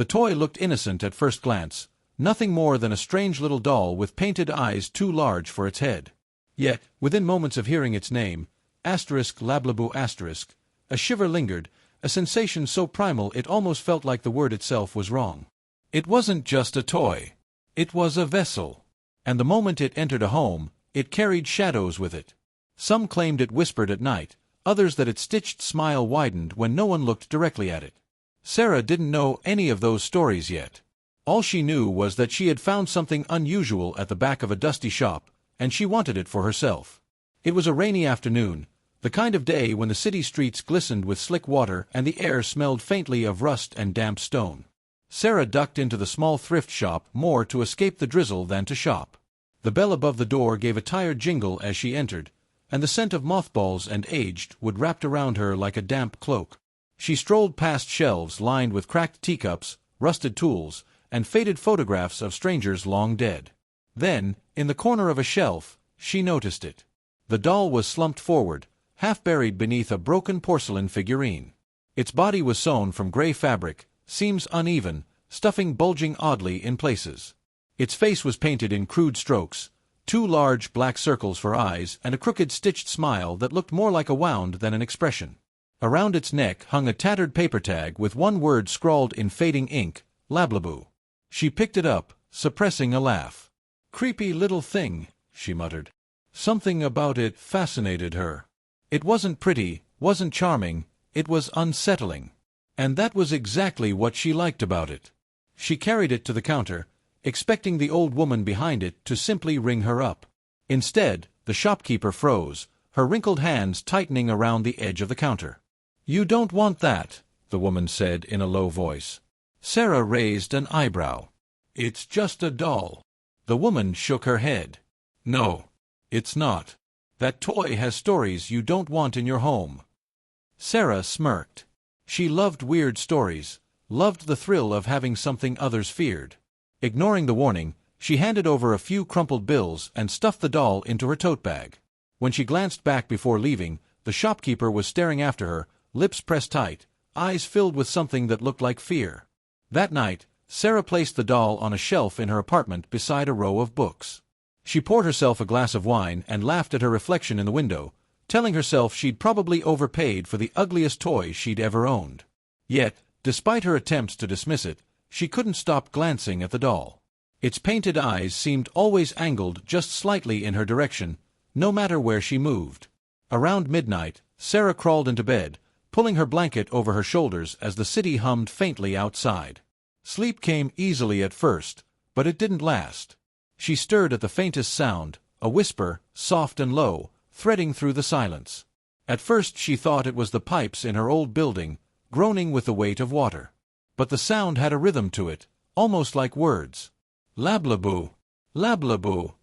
The toy looked innocent at first glance, nothing more than a strange little doll with painted eyes too large for its head. Yet, within moments of hearing its name, *Lablabu*, a shiver lingered, a sensation so primal it almost felt like the word itself was wrong. It wasn't just a toy. It was a vessel. And the moment it entered a home, it carried shadows with it. Some claimed it whispered at night, others that its stitched smile widened when no one looked directly at it. Sarah didn't know any of those stories yet. All she knew was that she had found something unusual at the back of a dusty shop, and she wanted it for herself. It was a rainy afternoon, the kind of day when the city streets glistened with slick water and the air smelled faintly of rust and damp stone. Sarah ducked into the small thrift shop more to escape the drizzle than to shop. The bell above the door gave a tired jingle as she entered, and the scent of mothballs and aged wood wrapped around her like a damp cloak. She strolled past shelves lined with cracked teacups, rusted tools, and faded photographs of strangers long dead. Then, in the corner of a shelf, she noticed it. The doll was slumped forward, half buried beneath a broken porcelain figurine. Its body was sewn from gray fabric, seams uneven, stuffing bulging oddly in places. Its face was painted in crude strokes, 2 large black circles for eyes and a crooked stitched smile that looked more like a wound than an expression. Around its neck hung a tattered paper tag with one word scrawled in fading ink, Lablabu. She picked it up, suppressing a laugh. "Creepy little thing," she muttered. Something about it fascinated her. It wasn't pretty, wasn't charming, it was unsettling. And that was exactly what she liked about it. She carried it to the counter, expecting the old woman behind it to simply ring her up. Instead, the shopkeeper froze, her wrinkled hands tightening around the edge of the counter. "You don't want that," the woman said in a low voice. Sarah raised an eyebrow. "It's just a doll." The woman shook her head. "No, it's not. That toy has stories you don't want in your home." Sarah smirked. She loved weird stories, loved the thrill of having something others feared. Ignoring the warning, she handed over a few crumpled bills and stuffed the doll into her tote bag. When she glanced back before leaving, the shopkeeper was staring after her, lips pressed tight, eyes filled with something that looked like fear. That night, Sarah placed the doll on a shelf in her apartment beside a row of books. She poured herself a glass of wine and laughed at her reflection in the window, telling herself she'd probably overpaid for the ugliest toy she'd ever owned. Yet, despite her attempts to dismiss it, she couldn't stop glancing at the doll. Its painted eyes seemed always angled just slightly in her direction, no matter where she moved. Around midnight, Sarah crawled into bed, pulling her blanket over her shoulders as the city hummed faintly outside. Sleep came easily at first, but it didn't last. She stirred at the faintest sound, a whisper, soft and low, threading through the silence. At first she thought it was the pipes in her old building, groaning with the weight of water. But the sound had a rhythm to it, almost like words. "Lablabu! Lablabu!"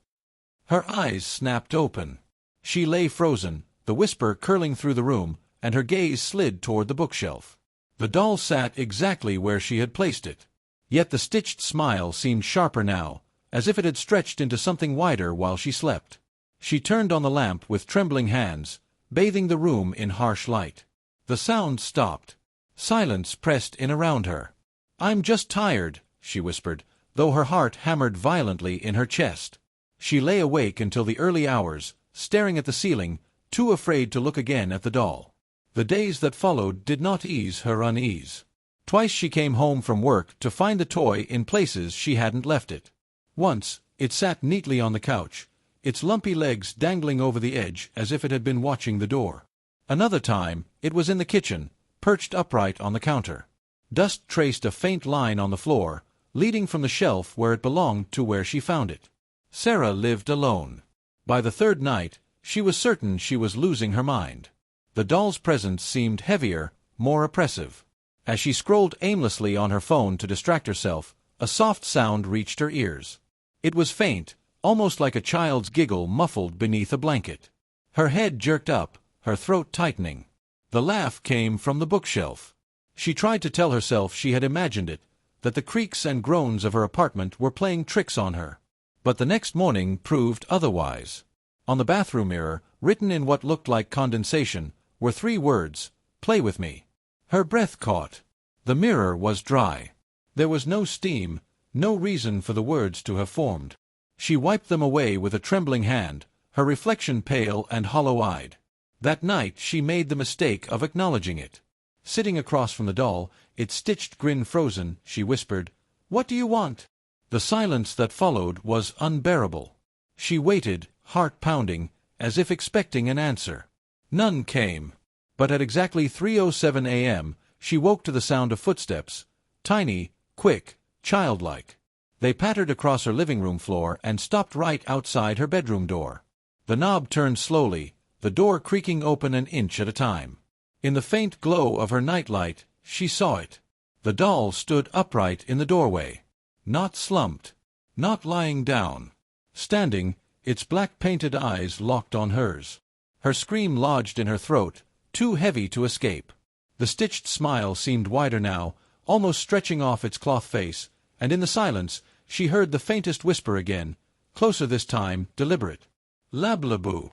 Her eyes snapped open. She lay frozen, the whisper curling through the room, and her gaze slid toward the bookshelf. The doll sat exactly where she had placed it. Yet the stitched smile seemed sharper now, as if it had stretched into something wider while she slept. She turned on the lamp with trembling hands, bathing the room in harsh light. The sound stopped. Silence pressed in around her. "I'm just tired," she whispered, though her heart hammered violently in her chest. She lay awake until the early hours, staring at the ceiling, too afraid to look again at the doll. The days that followed did not ease her unease. Twice she came home from work to find the toy in places she hadn't left it. Once, it sat neatly on the couch, its lumpy legs dangling over the edge as if it had been watching the door. Another time, it was in the kitchen, perched upright on the counter. Dust traced a faint line on the floor, leading from the shelf where it belonged to where she found it. Sarah lived alone. By the third night, she was certain she was losing her mind. The doll's presence seemed heavier, more oppressive. As she scrolled aimlessly on her phone to distract herself, a soft sound reached her ears. It was faint, almost like a child's giggle muffled beneath a blanket. Her head jerked up, her throat tightening. The laugh came from the bookshelf. She tried to tell herself she had imagined it, that the creaks and groans of her apartment were playing tricks on her. But the next morning proved otherwise. On the bathroom mirror, written in what looked like condensation, were 3 words, "Play with me." Her breath caught. The mirror was dry. There was no steam, no reason for the words to have formed. She wiped them away with a trembling hand, her reflection pale and hollow-eyed. That night she made the mistake of acknowledging it. Sitting across from the doll, its stitched grin frozen, she whispered, "What do you want?" The silence that followed was unbearable. She waited, heart pounding, as if expecting an answer. None came. But at exactly 3:07 a.m., she woke to the sound of footsteps, tiny, quick, childlike. They pattered across her living room floor and stopped right outside her bedroom door. The knob turned slowly, the door creaking open an inch at a time. In the faint glow of her nightlight, she saw it. The doll stood upright in the doorway. Not slumped. Not lying down. Standing, its black painted eyes locked on hers. Her scream lodged in her throat, too heavy to escape. The stitched smile seemed wider now, almost stretching off its cloth face, and in the silence she heard the faintest whisper again, closer this time, deliberate. "Lablabu."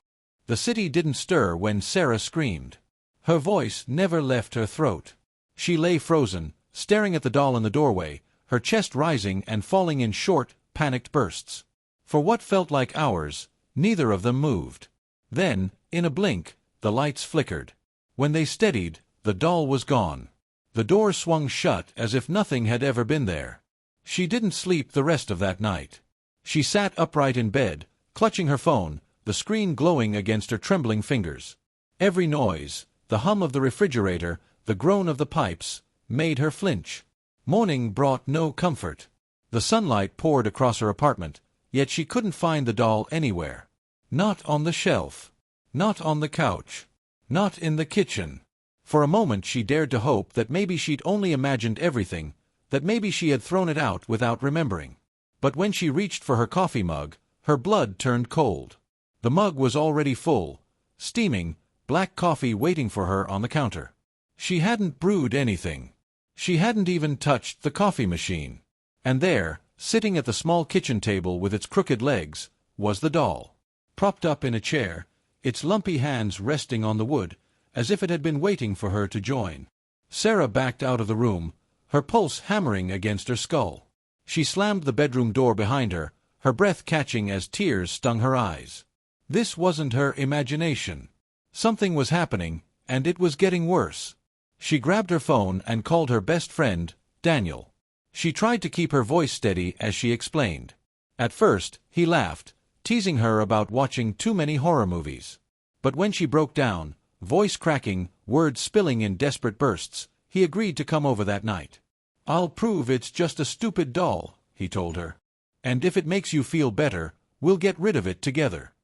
The city didn't stir when Sarah screamed. Her voice never left her throat. She lay frozen, staring at the doll in the doorway, her chest rising and falling in short, panicked bursts. For what felt like hours, neither of them moved. Then, in a blink, the lights flickered. When they steadied, the doll was gone. The door swung shut as if nothing had ever been there. She didn't sleep the rest of that night. She sat upright in bed, clutching her phone, the screen glowing against her trembling fingers. Every noise, the hum of the refrigerator, the groan of the pipes, made her flinch. Morning brought no comfort. The sunlight poured across her apartment, yet she couldn't find the doll anywhere. Not on the shelf. Not on the couch. Not in the kitchen. For a moment she dared to hope that maybe she'd only imagined everything, that maybe she had thrown it out without remembering. But when she reached for her coffee mug, her blood turned cold. The mug was already full, steaming, black coffee waiting for her on the counter. She hadn't brewed anything. She hadn't even touched the coffee machine. And there, sitting at the small kitchen table with its crooked legs, was the doll. Propped up in a chair, its lumpy hands resting on the wood, as if it had been waiting for her to join. Sarah backed out of the room, her pulse hammering against her skull. She slammed the bedroom door behind her, her breath catching as tears stung her eyes. This wasn't her imagination. Something was happening, and it was getting worse. She grabbed her phone and called her best friend, Daniel. She tried to keep her voice steady as she explained. At first, he laughed, teasing her about watching too many horror movies. But when she broke down, voice cracking, words spilling in desperate bursts, he agreed to come over that night. "I'll prove it's just a stupid doll," he told her. "And if it makes you feel better, we'll get rid of it together."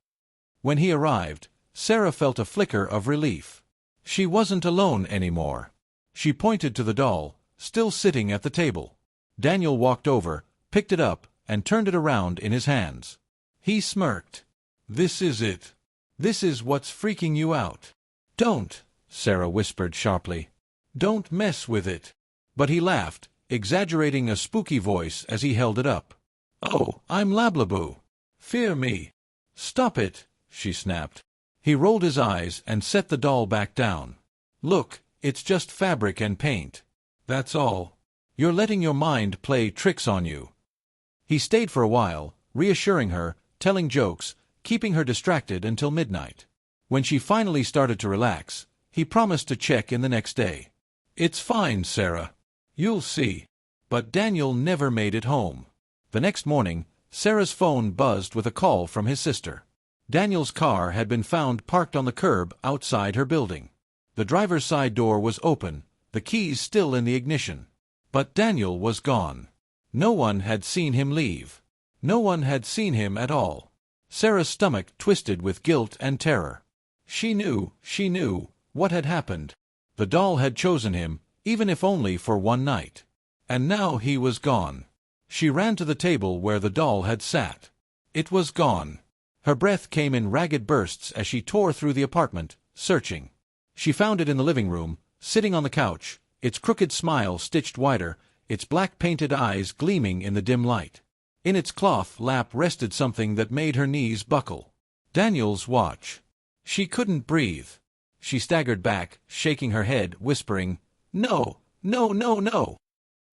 When he arrived, Sarah felt a flicker of relief. She wasn't alone anymore. She pointed to the doll, still sitting at the table. Daniel walked over, picked it up, and turned it around in his hands. He smirked. "This is it. This is what's freaking you out." "Don't," Sarah whispered sharply. "Don't mess with it." But he laughed, exaggerating a spooky voice as he held it up. "Oh, I'm Lablabu. Fear me." "Stop it," she snapped. He rolled his eyes and set the doll back down. "Look, it's just fabric and paint. That's all. You're letting your mind play tricks on you." He stayed for a while, reassuring her, telling jokes, keeping her distracted until midnight. When she finally started to relax, he promised to check in the next day. "It's fine, Sarah. You'll see." But Daniel never made it home. The next morning, Sarah's phone buzzed with a call from his sister. Daniel's car had been found parked on the curb outside her building. The driver's side door was open, the keys still in the ignition. But Daniel was gone. No one had seen him leave. No one had seen him at all. Sarah's stomach twisted with guilt and terror. She knew what had happened. The doll had chosen him, even if only for one night. And now he was gone. She ran to the table where the doll had sat. It was gone. Her breath came in ragged bursts as she tore through the apartment, searching. She found it in the living room, sitting on the couch, its crooked smile stitched wider, its black painted eyes gleaming in the dim light. In its cloth lap rested something that made her knees buckle. Daniel's watch. She couldn't breathe. She staggered back, shaking her head, whispering, "No, no, no, no."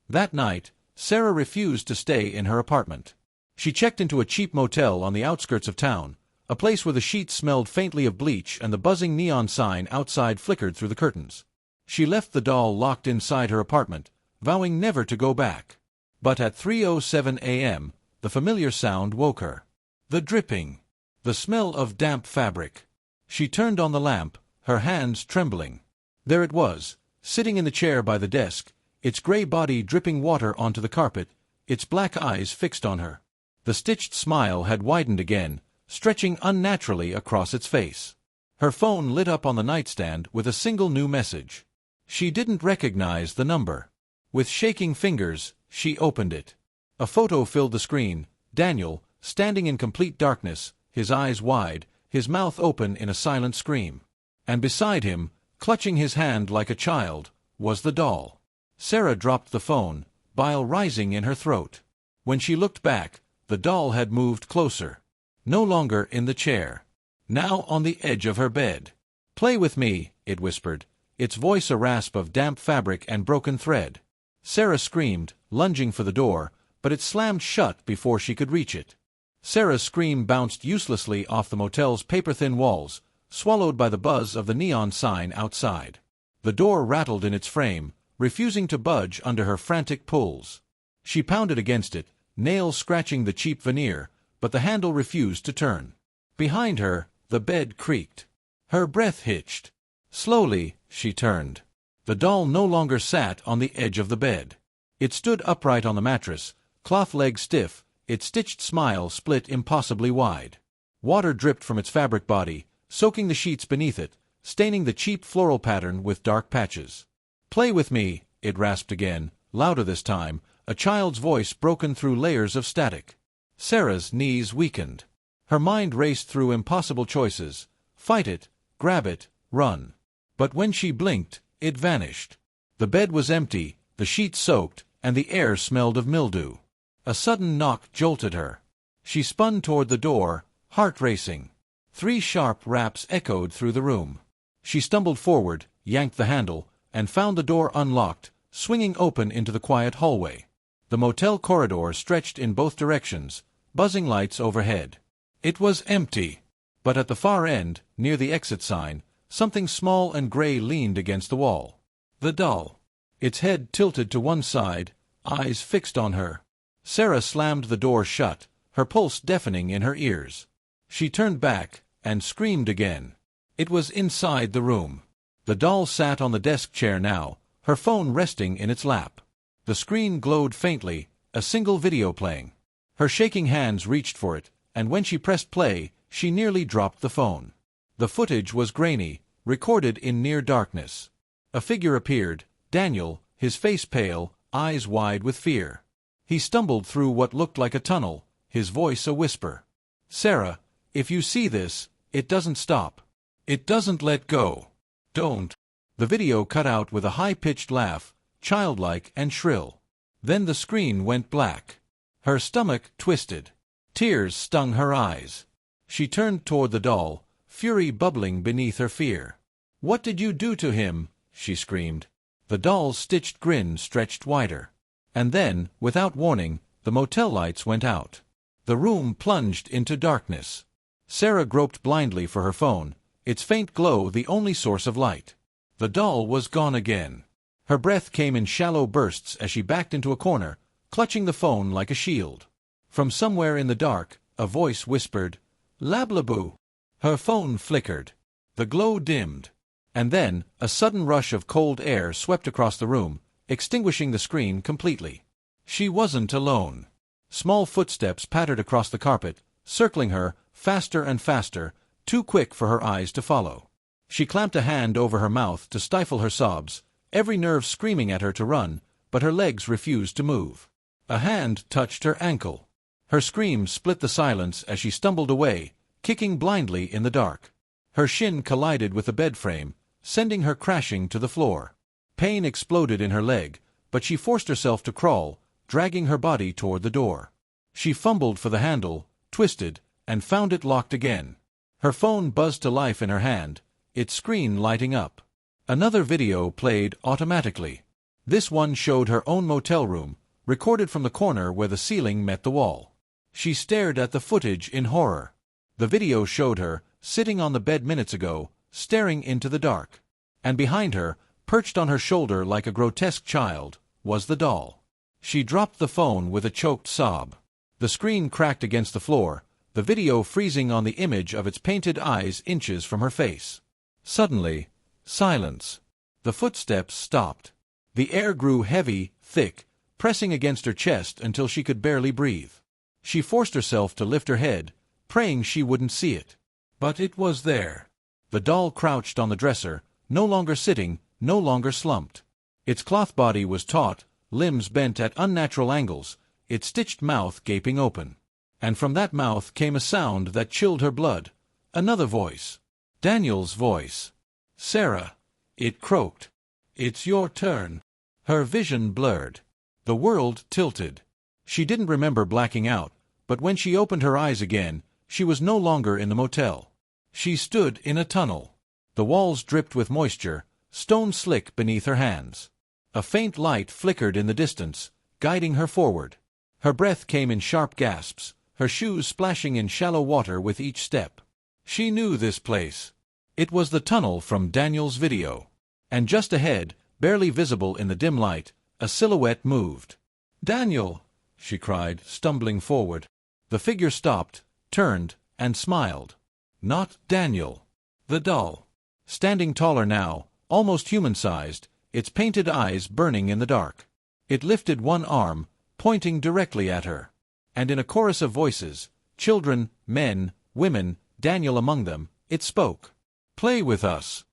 That night, Sarah refused to stay in her apartment. She checked into a cheap motel on the outskirts of town, a place where the sheets smelled faintly of bleach and the buzzing neon sign outside flickered through the curtains. She left the doll locked inside her apartment, vowing never to go back. But at 3:07 a.m., the familiar sound woke her. The dripping. The smell of damp fabric. She turned on the lamp, her hands trembling. There it was, sitting in the chair by the desk, its gray body dripping water onto the carpet, its black eyes fixed on her. The stitched smile had widened again, stretching unnaturally across its face. Her phone lit up on the nightstand with a single new message. She didn't recognize the number. With shaking fingers, she opened it. A photo filled the screen, Daniel, standing in complete darkness, his eyes wide, his mouth open in a silent scream. And beside him, clutching his hand like a child, was the doll. Sarah dropped the phone, bile rising in her throat. When she looked back, the doll had moved closer. No longer in the chair. Now on the edge of her bed. "Play with me," it whispered, its voice a rasp of damp fabric and broken thread. Sarah screamed, lunging for the door, but it slammed shut before she could reach it. Sarah's scream bounced uselessly off the motel's paper-thin walls, swallowed by the buzz of the neon sign outside. The door rattled in its frame, refusing to budge under her frantic pulls. She pounded against it, nails scratching the cheap veneer, but the handle refused to turn. Behind her, the bed creaked. Her breath hitched. Slowly, she turned. The doll no longer sat on the edge of the bed. It stood upright on the mattress, cloth legs stiff, its stitched smile split impossibly wide. Water dripped from its fabric body, soaking the sheets beneath it, staining the cheap floral pattern with dark patches. "Play with me," it rasped again, louder this time, a child's voice broken through layers of static. Sarah's knees weakened. Her mind raced through impossible choices. Fight it, grab it, run. But when she blinked, it vanished. The bed was empty, the sheets soaked, and the air smelled of mildew. A sudden knock jolted her. She spun toward the door, heart racing. 3 sharp raps echoed through the room. She stumbled forward, yanked the handle, and found the door unlocked, swinging open into the quiet hallway. The motel corridor stretched in both directions, buzzing lights overhead. It was empty. But at the far end, near the exit sign, something small and gray leaned against the wall. The doll. Its head tilted to one side, eyes fixed on her. Sarah slammed the door shut, her pulse deafening in her ears. She turned back and screamed again. It was inside the room. The doll sat on the desk chair now, her phone resting in its lap. The screen glowed faintly, a single video playing. Her shaking hands reached for it, and when she pressed play, she nearly dropped the phone. The footage was grainy, recorded in near darkness. A figure appeared, Daniel, his face pale, eyes wide with fear. He stumbled through what looked like a tunnel, his voice a whisper. "Sarah, if you see this, it doesn't stop. It doesn't let go. Don't." The video cut out with a high-pitched laugh, childlike and shrill. Then the screen went black. Her stomach twisted. Tears stung her eyes. She turned toward the doll, fury bubbling beneath her fear. "What did you do to him?" she screamed. The doll's stitched grin stretched wider. And then, without warning, the motel lights went out. The room plunged into darkness. Sarah groped blindly for her phone, its faint glow the only source of light. The doll was gone again. Her breath came in shallow bursts as she backed into a corner, clutching the phone like a shield. From somewhere in the dark, a voice whispered, "Lablabu." Her phone flickered. The glow dimmed. And then, a sudden rush of cold air swept across the room, extinguishing the screen completely. She wasn't alone. Small footsteps pattered across the carpet, circling her, faster and faster, too quick for her eyes to follow. She clamped a hand over her mouth to stifle her sobs, every nerve screaming at her to run, but her legs refused to move. A hand touched her ankle. Her scream split the silence as she stumbled away, kicking blindly in the dark. Her shin collided with the bed frame, sending her crashing to the floor. Pain exploded in her leg, but she forced herself to crawl, dragging her body toward the door. She fumbled for the handle, twisted, and found it locked again. Her phone buzzed to life in her hand, its screen lighting up. Another video played automatically. This one showed her own motel room, recorded from the corner where the ceiling met the wall. She stared at the footage in horror. The video showed her, sitting on the bed minutes ago, staring into the dark. And behind her, perched on her shoulder like a grotesque child, was the doll. She dropped the phone with a choked sob. The screen cracked against the floor, the video freezing on the image of its painted eyes inches from her face. Suddenly, silence. The footsteps stopped. The air grew heavy, thick, pressing against her chest until she could barely breathe. She forced herself to lift her head, praying she wouldn't see it. But it was there. The doll crouched on the dresser, no longer sitting, no longer slumped. Its cloth body was taut, limbs bent at unnatural angles, its stitched mouth gaping open. And from that mouth came a sound that chilled her blood. Another voice. Daniel's voice. "Sarah," it croaked. "It's your turn." Her vision blurred. The world tilted. She didn't remember blacking out, but when she opened her eyes again, she was no longer in the motel. She stood in a tunnel. The walls dripped with moisture, stone slick beneath her hands. A faint light flickered in the distance, guiding her forward. Her breath came in sharp gasps, her shoes splashing in shallow water with each step. She knew this place. It was the tunnel from Daniel's video. And just ahead, barely visible in the dim light, a silhouette moved. "Daniel!" she cried, stumbling forward. The figure stopped, turned, and smiled. Not Daniel. The doll. Standing taller now, almost human-sized, its painted eyes burning in the dark. It lifted one arm, pointing directly at her. And in a chorus of voices, children, men, women, Daniel among them, it spoke. "Play with us."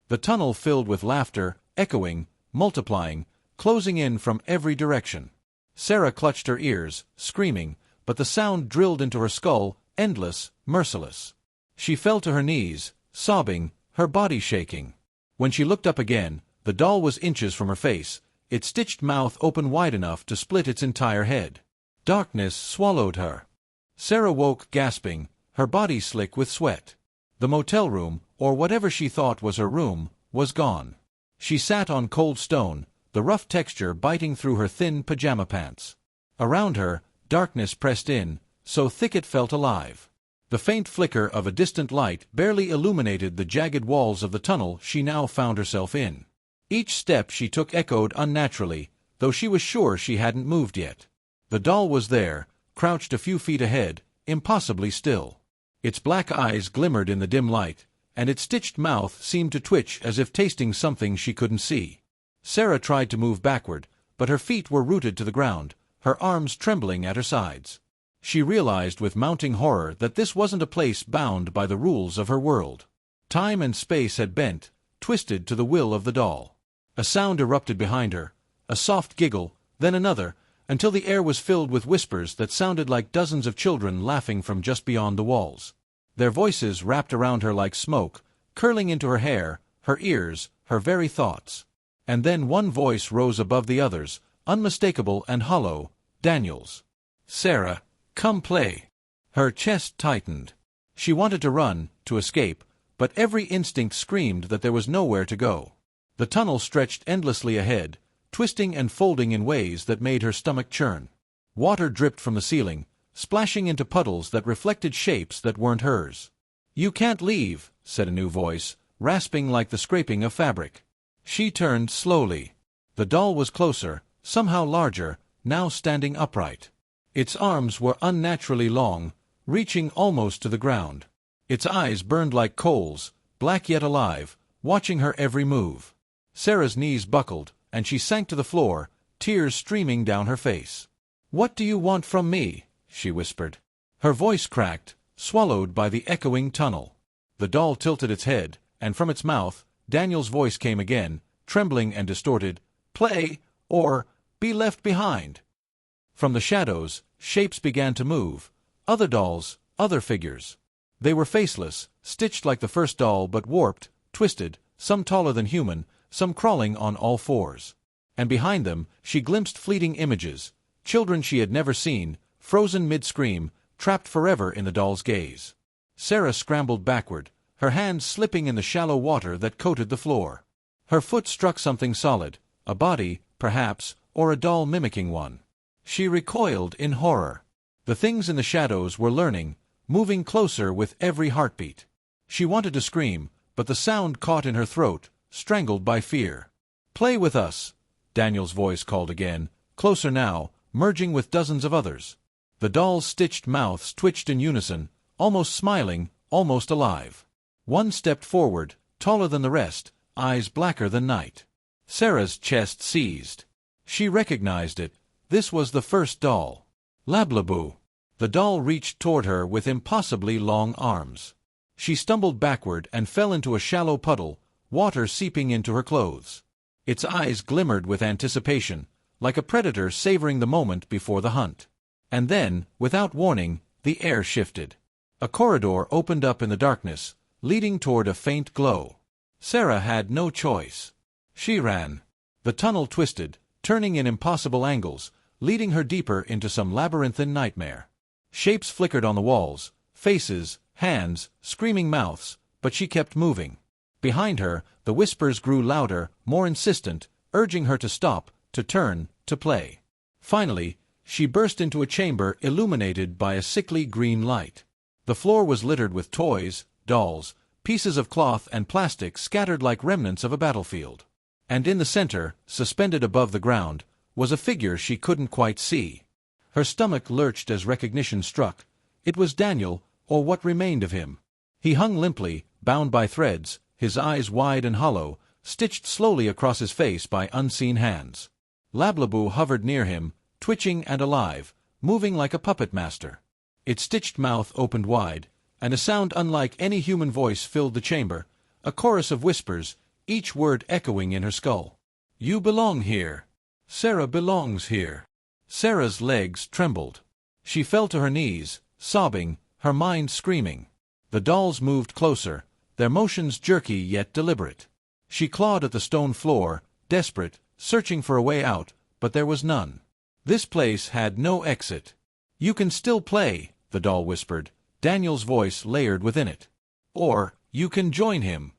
The tunnel filled with laughter, echoing, multiplying, closing in from every direction. Sarah clutched her ears, screaming, but the sound drilled into her skull, endless, merciless. She fell to her knees, sobbing, her body shaking. When she looked up again, the doll was inches from her face, its stitched mouth open wide enough to split its entire head. Darkness swallowed her. Sarah woke gasping, her body slick with sweat. The motel room, or whatever she thought was her room, was gone. She sat on cold stone, the rough texture biting through her thin pajama pants. Around her, darkness pressed in, so thick it felt alive. The faint flicker of a distant light barely illuminated the jagged walls of the tunnel she now found herself in. Each step she took echoed unnaturally, though she was sure she hadn't moved yet. The doll was there, crouched a few feet ahead, impossibly still. Its black eyes glimmered in the dim light, and its stitched mouth seemed to twitch as if tasting something she couldn't see. Sarah tried to move backward, but her feet were rooted to the ground, her arms trembling at her sides. She realized with mounting horror that this wasn't a place bound by the rules of her world. Time and space had bent, twisted to the will of the doll. A sound erupted behind her, a soft giggle, then another, until the air was filled with whispers that sounded like dozens of children laughing from just beyond the walls. Their voices wrapped around her like smoke, curling into her hair, her ears, her very thoughts. And then one voice rose above the others, unmistakable and hollow, Daniel's. "Sarah, come play." Her chest tightened. She wanted to run, to escape, but every instinct screamed that there was nowhere to go. The tunnel stretched endlessly ahead, twisting and folding in ways that made her stomach churn. Water dripped from the ceiling, splashing into puddles that reflected shapes that weren't hers. "You can't leave," said a new voice, rasping like the scraping of fabric. She turned slowly. The doll was closer, somehow larger, now standing upright. Its arms were unnaturally long, reaching almost to the ground. Its eyes burned like coals, black yet alive, watching her every move. Sarah's knees buckled, and she sank to the floor, tears streaming down her face. "What do you want from me?" she whispered. Her voice cracked, swallowed by the echoing tunnel. The doll tilted its head, and from its mouth, Daniel's voice came again, trembling and distorted, "Play, or be left behind." From the shadows, shapes began to move, other dolls, other figures. They were faceless, stitched like the first doll but warped, twisted, some taller than human, some crawling on all fours. And behind them, she glimpsed fleeting images, children she had never seen, frozen mid-scream, trapped forever in the doll's gaze. Sarah scrambled backward, her hands slipping in the shallow water that coated the floor. Her foot struck something solid, a body, perhaps, or a doll mimicking one. She recoiled in horror. The things in the shadows were learning, moving closer with every heartbeat. She wanted to scream, but the sound caught in her throat, strangled by fear. "Play with us," Daniel's voice called again, closer now, merging with dozens of others. The dolls' stitched mouths twitched in unison, almost smiling, almost alive. One stepped forward, taller than the rest, eyes blacker than night. Sarah's chest seized. She recognized it. This was the first doll. Lablabu. The doll reached toward her with impossibly long arms. She stumbled backward and fell into a shallow puddle, water seeping into her clothes. Its eyes glimmered with anticipation, like a predator savoring the moment before the hunt. And then, without warning, the air shifted. A corridor opened up in the darkness, leading toward a faint glow. Sarah had no choice. She ran. The tunnel twisted, turning in impossible angles, leading her deeper into some labyrinthine nightmare. Shapes flickered on the walls, faces, hands, screaming mouths, but she kept moving. Behind her, the whispers grew louder, more insistent, urging her to stop, to turn, to play. Finally, she burst into a chamber illuminated by a sickly green light. The floor was littered with toys, dolls, pieces of cloth and plastic scattered like remnants of a battlefield. And in the center, suspended above the ground, was a figure she couldn't quite see. Her stomach lurched as recognition struck. It was Daniel, or what remained of him. He hung limply, bound by threads, his eyes wide and hollow, stitched slowly across his face by unseen hands. Lablabu hovered near him, twitching and alive, moving like a puppet master. Its stitched mouth opened wide, and a sound unlike any human voice filled the chamber, a chorus of whispers, each word echoing in her skull. "You belong here. Sarah belongs here." Sarah's legs trembled. She fell to her knees, sobbing, her mind screaming. The dolls moved closer, their motions jerky yet deliberate. She clawed at the stone floor, desperate, searching for a way out, but there was none. This place had no exit. "You can still play," the doll whispered, Daniel's voice layered within it. "Or, you can join him."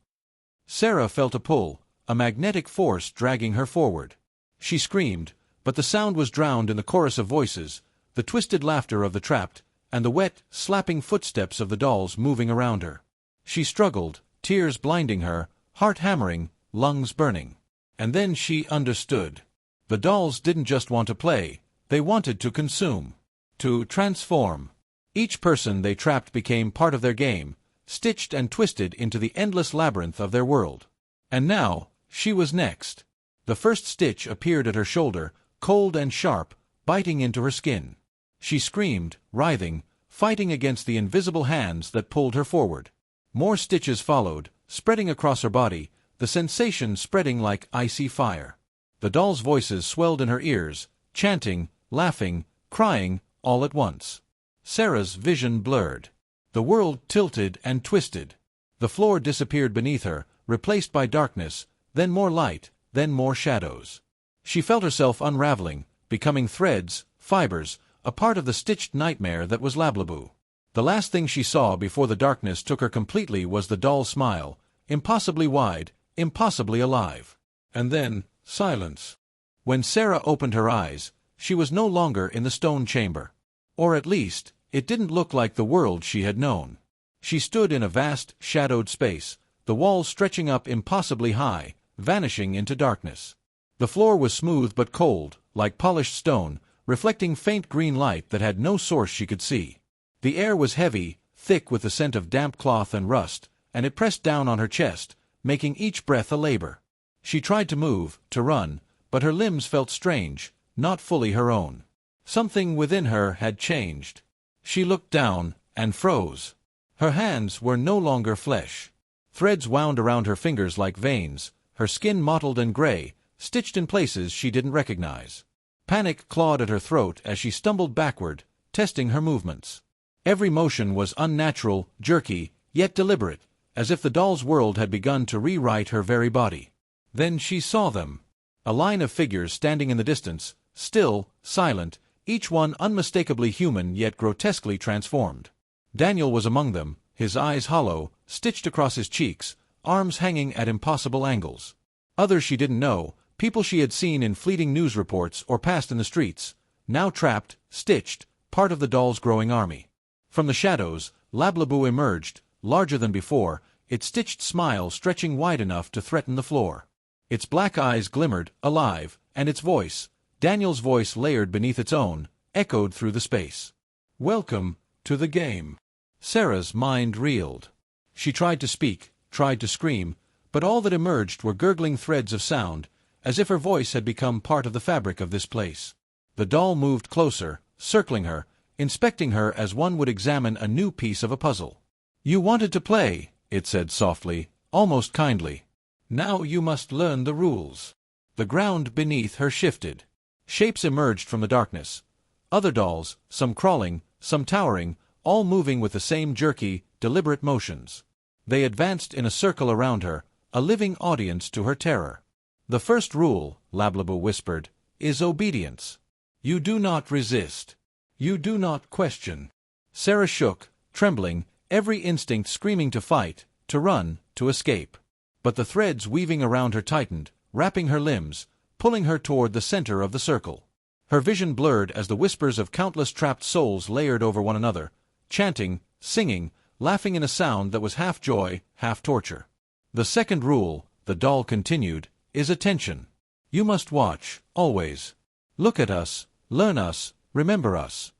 Sarah felt a pull, a magnetic force dragging her forward. She screamed, but the sound was drowned in the chorus of voices, the twisted laughter of the trapped, and the wet, slapping footsteps of the dolls moving around her. She struggled, tears blinding her, heart hammering, lungs burning. And then she understood. The dolls didn't just want to play, they wanted to consume, to transform. Each person they trapped became part of their game, stitched and twisted into the endless labyrinth of their world. And now, she was next. The first stitch appeared at her shoulder, cold and sharp, biting into her skin. She screamed, writhing, fighting against the invisible hands that pulled her forward. More stitches followed, spreading across her body, the sensation spreading like icy fire. The dolls' voices swelled in her ears, chanting, laughing, crying, all at once. Sarah's vision blurred. The world tilted and twisted. The floor disappeared beneath her, replaced by darkness, then more light, then more shadows. She felt herself unraveling, becoming threads, fibers, a part of the stitched nightmare that was Lablabu. The last thing she saw before the darkness took her completely was the doll smile, impossibly wide, impossibly alive. And then, silence. When Sarah opened her eyes, she was no longer in the stone chamber. Or at least, it didn't look like the world she had known. She stood in a vast, shadowed space, the walls stretching up impossibly high, vanishing into darkness. The floor was smooth but cold, like polished stone, reflecting faint green light that had no source she could see. The air was heavy, thick with the scent of damp cloth and rust, and it pressed down on her chest, making each breath a labor. She tried to move, to run, but her limbs felt strange, not fully her own. Something within her had changed. She looked down, and froze. Her hands were no longer flesh. Threads wound around her fingers like veins, her skin mottled and gray, stitched in places she didn't recognize. Panic clawed at her throat as she stumbled backward, testing her movements. Every motion was unnatural, jerky, yet deliberate, as if the doll's world had begun to rewrite her very body. Then she saw them. A line of figures standing in the distance, still, silent, each one unmistakably human yet grotesquely transformed. Daniel was among them, his eyes hollow, stitched across his cheeks, arms hanging at impossible angles. Others she didn't know, people she had seen in fleeting news reports or passed in the streets, now trapped, stitched, part of the doll's growing army. From the shadows, Lablabu emerged, larger than before, its stitched smile stretching wide enough to threaten the floor. Its black eyes glimmered, alive, and its voice, Daniel's voice layered beneath its own, echoed through the space. "Welcome to the game." Sarah's mind reeled. She tried to speak, tried to scream, but all that emerged were gurgling threads of sound, as if her voice had become part of the fabric of this place. The doll moved closer, circling her, inspecting her as one would examine a new piece of a puzzle. "You wanted to play," it said softly, almost kindly. "Now you must learn the rules." The ground beneath her shifted. Shapes emerged from the darkness. Other dolls, some crawling, some towering, all moving with the same jerky, deliberate motions. They advanced in a circle around her, a living audience to her terror. "The first rule," Lablabu whispered, "is obedience. You do not resist. You do not question." Sarah shook, trembling, every instinct screaming to fight, to run, to escape. But the threads weaving around her tightened, wrapping her limbs, pulling her toward the center of the circle. Her vision blurred as the whispers of countless trapped souls layered over one another, chanting, singing, laughing in a sound that was half joy, half torture. "The second rule," the doll continued, "is attention. You must watch, always. Look at us, learn us, remember us."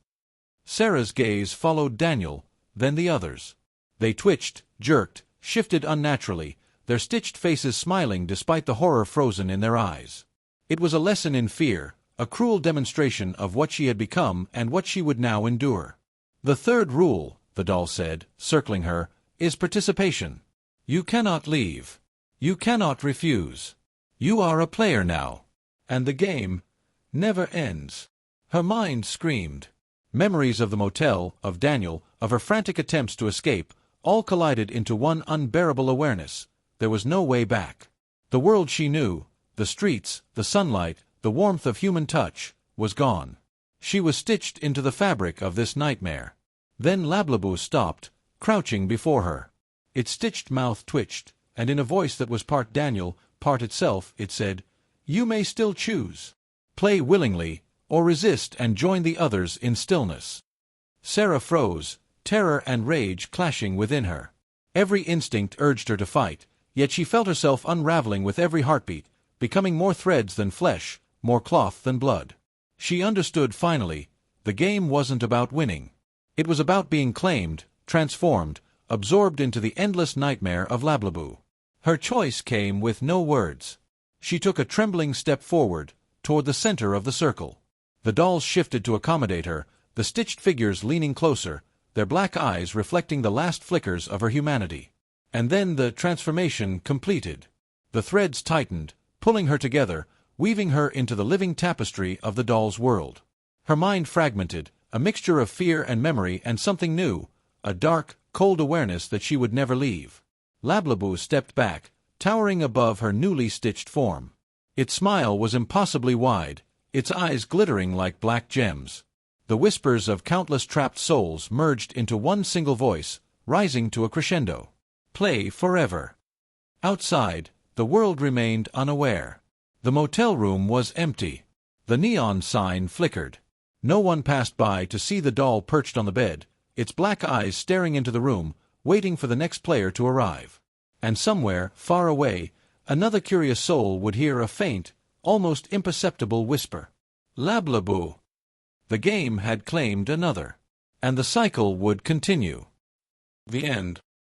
Sarah's gaze followed Daniel, then the others. They twitched, jerked, shifted unnaturally, their stitched faces smiling despite the horror frozen in their eyes. It was a lesson in fear, a cruel demonstration of what she had become and what she would now endure. "The third rule," the doll said, circling her, "is participation. You cannot leave. You cannot refuse. You are a player now. And the game never ends." Her mind screamed. Memories of the motel, of Daniel, of her frantic attempts to escape, all collided into one unbearable awareness. There was no way back. The world she knew, the streets, the sunlight, the warmth of human touch, was gone. She was stitched into the fabric of this nightmare. Then Lablabu stopped, crouching before her. Its stitched mouth twitched, and in a voice that was part Daniel, part itself, it said, "You may still choose. Play willingly, or resist and join the others in stillness." Sarah froze, terror and rage clashing within her. Every instinct urged her to fight, yet she felt herself unraveling with every heartbeat, becoming more threads than flesh, more cloth than blood. She understood finally, the game wasn't about winning. It was about being claimed, transformed, absorbed into the endless nightmare of Lablabu. Her choice came with no words. She took a trembling step forward, toward the center of the circle. The dolls shifted to accommodate her, the stitched figures leaning closer, their black eyes reflecting the last flickers of her humanity. And then the transformation completed. The threads tightened, pulling her together, weaving her into the living tapestry of the doll's world. Her mind fragmented, a mixture of fear and memory and something new, a dark, cold awareness that she would never leave. Lablabu stepped back, towering above her newly stitched form. Its smile was impossibly wide, its eyes glittering like black gems. The whispers of countless trapped souls merged into one single voice, rising to a crescendo. Play forever. Outside, the world remained unaware. The motel room was empty. The neon sign flickered. No one passed by to see the doll perched on the bed, its black eyes staring into the room, waiting for the next player to arrive. And somewhere, far away, another curious soul would hear a faint, almost imperceptible whisper. "Lablabu." The game had claimed another. And the cycle would continue. The end.